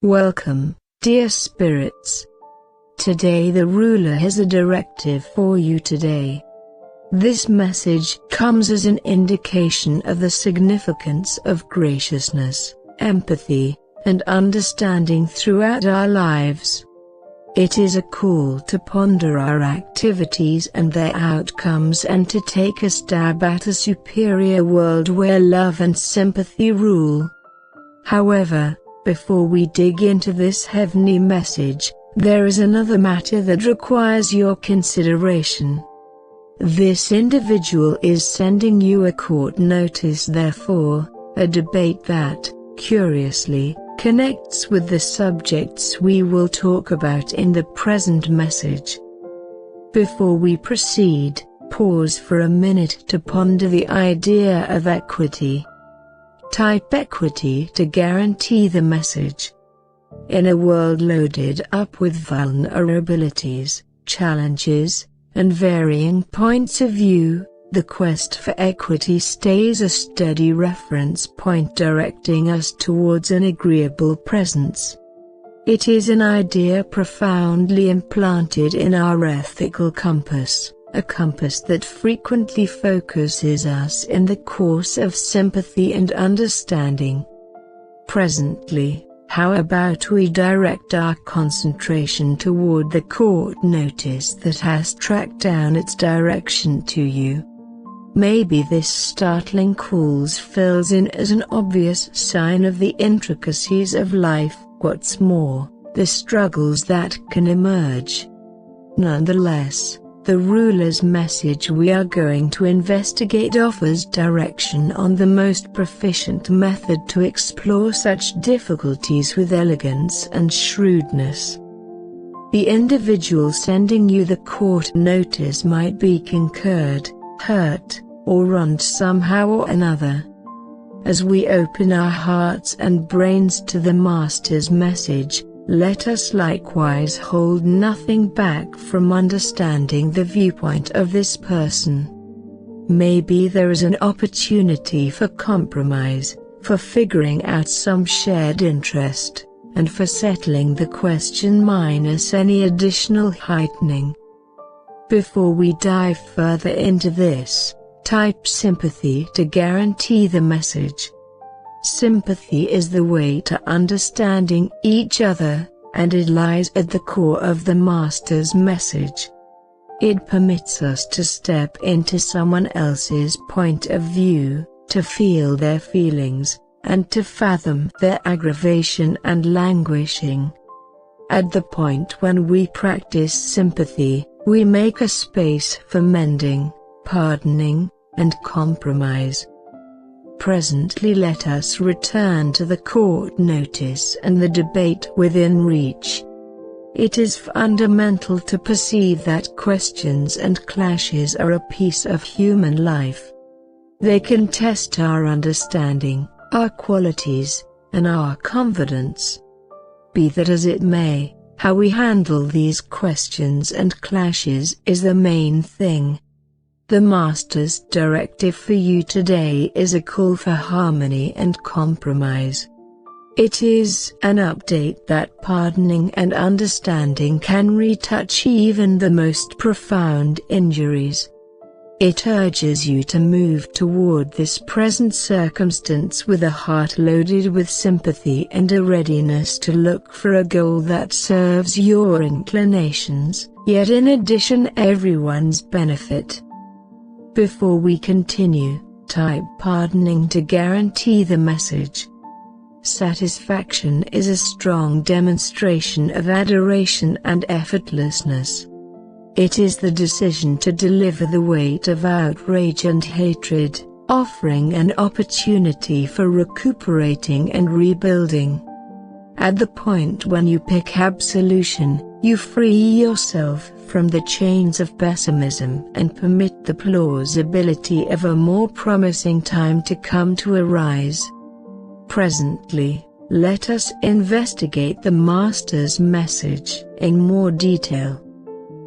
Welcome, dear spirits. Today the ruler has a directive for you today. This message comes as an indication of the significance of graciousness, empathy, and understanding throughout our lives. It is a call to ponder our activities and their outcomes and to take a stab at a superior world where love and sympathy rule. However, before we dig into this heavenly message, there is another matter that requires your consideration. This individual is sending you a court notice, therefore, a debate that, curiously, connects with the subjects we will talk about in the present message. Before we proceed, pause for a minute to ponder the idea of equity. Type equity to guarantee the message. In a world loaded up with vulnerabilities, challenges, and varying points of view, the quest for equity stays a steady reference point directing us towards an agreeable presence. It is an idea profoundly implanted in our ethical compass, a compass that frequently focuses us in the course of sympathy and understanding. Presently, how about we direct our concentration toward the court notice that has tracked down its direction to you? Maybe this startling clause fills in as an obvious sign of the intricacies of life, what's more, the struggles that can emerge. Nonetheless, the ruler's message we are going to investigate offers direction on the most proficient method to explore such difficulties with elegance and shrewdness. The individual sending you the court notice might be concerned, hurt, or wronged somehow or another. As we open our hearts and brains to the Master's message, let us likewise hold nothing back from understanding the viewpoint of this person. Maybe there is an opportunity for compromise, for figuring out some shared interest, and for settling the question minus any additional heightening. Before we dive further into this, type sympathy to guarantee the message. Sympathy is the way to understanding each other, and it lies at the core of the Master's message. It permits us to step into someone else's point of view, to feel their feelings, and to fathom their aggravation and languishing. At the point when we practice sympathy, we make a space for mending, pardoning, and compromise. Presently let us return to the court notice and the debate within reach. It is fundamental to perceive that questions and clashes are a piece of human life. They can test our understanding, our qualities, and our confidence. Be that as it may, how we handle these questions and clashes is the main thing. The Master's directive for you today is a call for harmony and compromise. It is an update that pardoning and understanding can retouch even the most profound injuries. It urges you to move toward this present circumstance with a heart loaded with sympathy and a readiness to look for a goal that serves your inclinations, yet in addition everyone's benefit. Before we continue, type pardoning to guarantee the message. Satisfaction is a strong demonstration of adoration and effortlessness. It is the decision to deliver the weight of outrage and hatred, offering an opportunity for recuperating and rebuilding. At the point when you pick absolution, you free yourself from the chains of pessimism and permit the plausibility of a more promising time to come to arise. Presently, let us investigate the Master's message in more detail.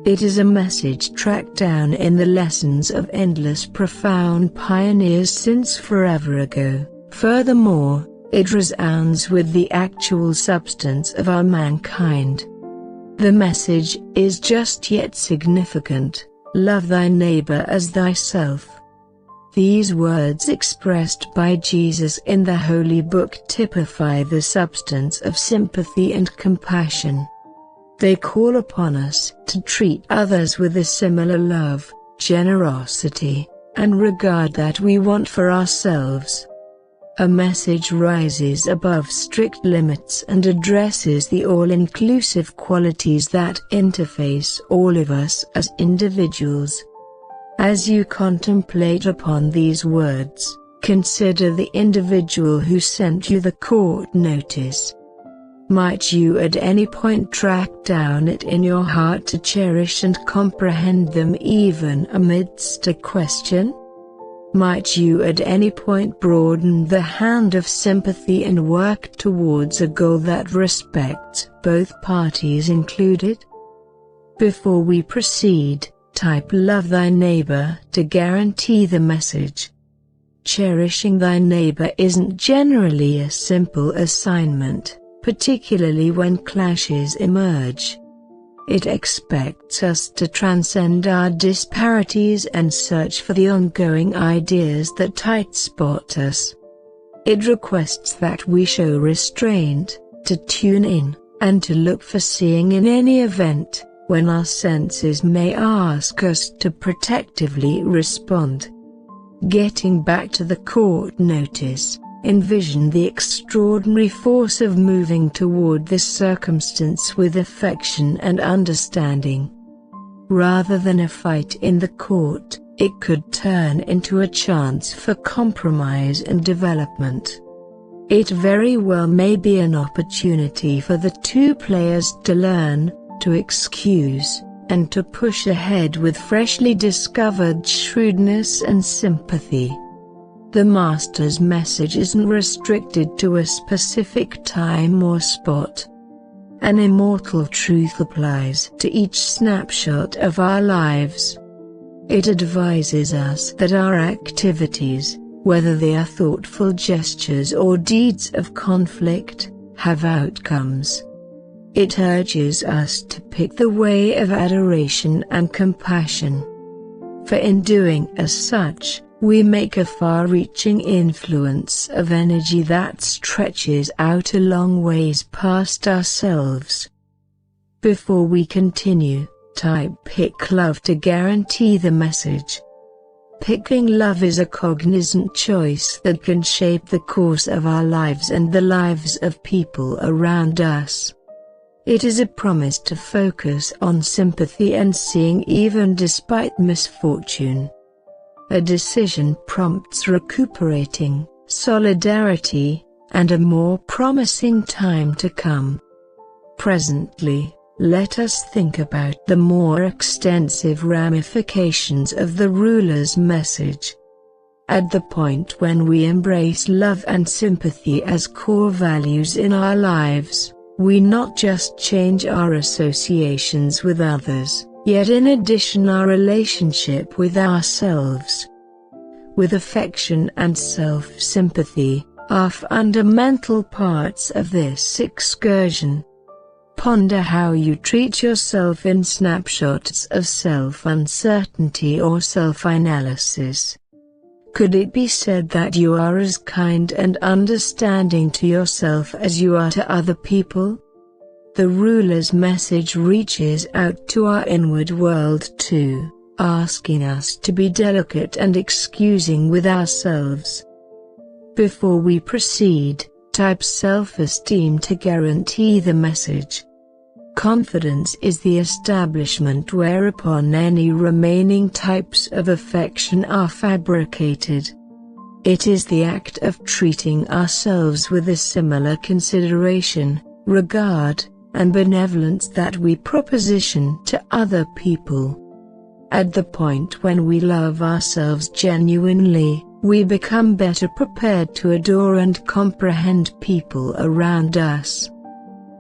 It is a message tracked down in the lessons of endless profound pioneers since forever ago. Furthermore, It resounds with the actual substance of our mankind. The message is just yet significant: love thy neighbor as thyself. These words expressed by Jesus in the Holy Book typify the substance of sympathy and compassion. They call upon us to treat others with a similar love, generosity, and regard that we want for ourselves. A message rises above strict limits and addresses the all-inclusive qualities that interface all of us as individuals. As you contemplate upon these words, consider the individual who sent you the court notice. Might you at any point track down it in your heart to cherish and comprehend them even amidst a question? Might you at any point broaden the hand of sympathy and work towards a goal that respects both parties included? Before we proceed, type "love thy neighbor" to guarantee the message. Cherishing thy neighbor isn't generally a simple assignment, particularly when clashes emerge. It expects us to transcend our disparities and search for the ongoing ideas that tight spot us. It requests that we show restraint, to tune in, and to look for seeing in any event, when our senses may ask us to protectively respond. Getting back to the court notice, envision the extraordinary force of moving toward this circumstance with affection and understanding. Rather than a fight in the court, it could turn into a chance for compromise and development. It very well may be an opportunity for the two players to learn, to excuse, and to push ahead with freshly discovered shrewdness and sympathy. The Master's message isn't restricted to a specific time or spot. An immortal truth applies to each snapshot of our lives. It advises us that our activities, whether they are thoughtful gestures or deeds of conflict, have outcomes. It urges us to pick the way of adoration and compassion. For in doing as such, we make a far-reaching influence of energy that stretches out a long ways past ourselves. Before we continue, type "pick love" to guarantee the message. Picking love is a cognizant choice that can shape the course of our lives and the lives of people around us. It is a promise to focus on sympathy and seeing even despite misfortune. A decision prompts recuperating, solidarity, and a more promising time to come. Presently, let us think about the more extensive ramifications of the ruler's message. At the point when we embrace love and sympathy as core values in our lives, we not just change our associations with others, yet in addition our relationship with ourselves. With affection and self-sympathy, are fundamental parts of this excursion. Ponder how you treat yourself in snapshots of self-uncertainty or self-analysis. Could it be said that you are as kind and understanding to yourself as you are to other people? The ruler's message reaches out to our inward world too, asking us to be delicate and excusing with ourselves. Before we proceed, type self-esteem to guarantee the message. Confidence is the establishment whereupon any remaining types of affection are fabricated. It is the act of treating ourselves with a similar consideration, regard, and benevolence that we proposition to other people. At the point when we love ourselves genuinely, we become better prepared to adore and comprehend people around us.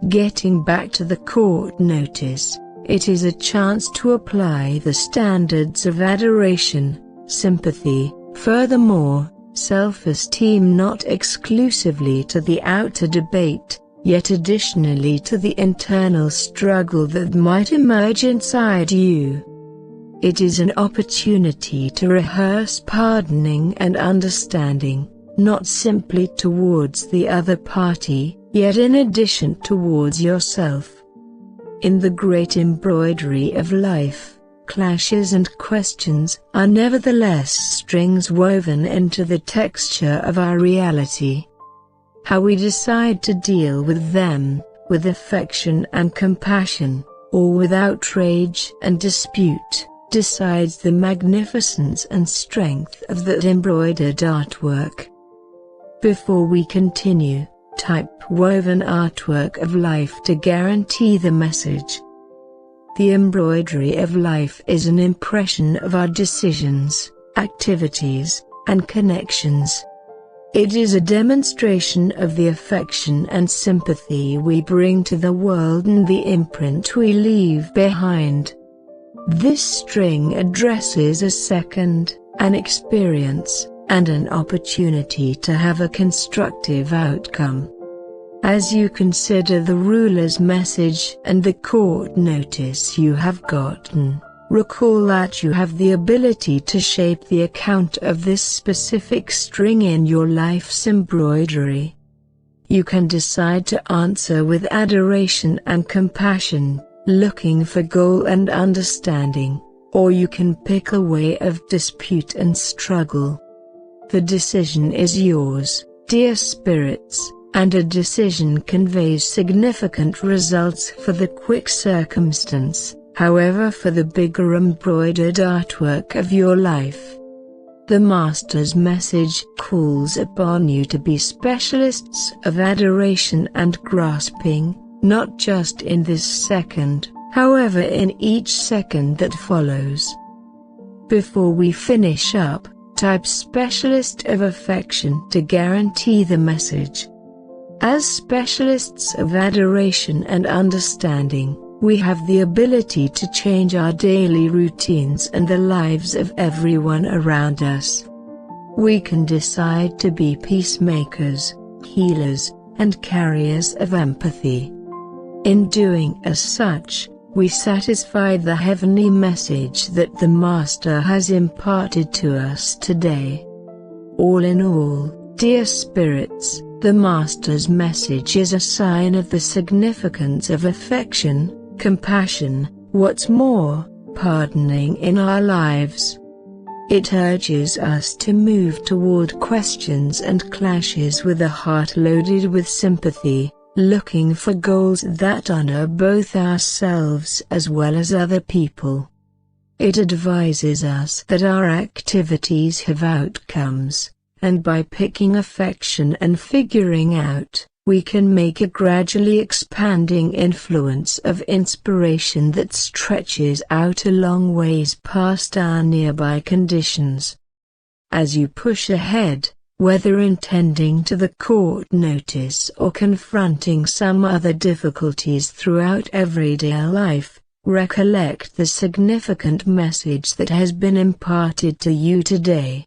Getting back to the court notice, it is a chance to apply the standards of adoration, sympathy. Furthermore, self-esteem not exclusively to the outer debate, yet additionally to the internal struggle that might emerge inside you. It is an opportunity to rehearse pardoning and understanding, not simply towards the other party, yet in addition towards yourself. In the great embroidery of life, clashes and questions are nevertheless strings woven into the texture of our reality. How we decide to deal with them, with affection and compassion, or with outrage and dispute, decides the magnificence and strength of that embroidered artwork. Before we continue, type "woven artwork of life" to guarantee the message. The embroidery of life is an impression of our decisions, activities, and connections. It is a demonstration of the affection and sympathy we bring to the world and the imprint we leave behind. This string addresses a second, an experience, and an opportunity to have a constructive outcome. As you consider the ruler's message and the court notice you have gotten, recall that you have the ability to shape the account of this specific string in your life's embroidery. You can decide to answer with adoration and compassion, looking for goal and understanding, or you can pick a way of dispute and struggle. The decision is yours, dear spirits, and a decision conveys significant results for the quick circumstance, however for the bigger embroidered artwork of your life. The Master's message calls upon you to be specialists of adoration and grasping, not just in this second, however in each second that follows. Before we finish up, type "specialist of affection" to guarantee the message. As specialists of adoration and understanding, we have the ability to change our daily routines and the lives of everyone around us. We can decide to be peacemakers, healers, and carriers of empathy. In doing as such, we satisfy the heavenly message that the Master has imparted to us today. All in all, dear spirits, the Master's message is a sign of the significance of affection, compassion, what's more, pardoning in our lives. It urges us to move toward questions and clashes with a heart loaded with sympathy, looking for goals that honor both ourselves as well as other people. It advises us that our activities have outcomes, and by picking affection and figuring out, we can make a gradually expanding influence of inspiration that stretches out a long ways past our nearby conditions. As you push ahead, whether intending to the court notice or confronting some other difficulties throughout everyday life, recollect the significant message that has been imparted to you today.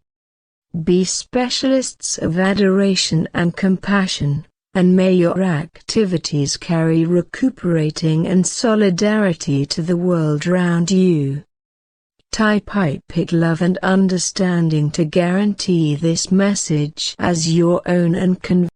Be specialists of adoration and compassion, and may your activities carry recuperating and solidarity to the world around you. Type "pick love and understanding" to guarantee this message as your own and convey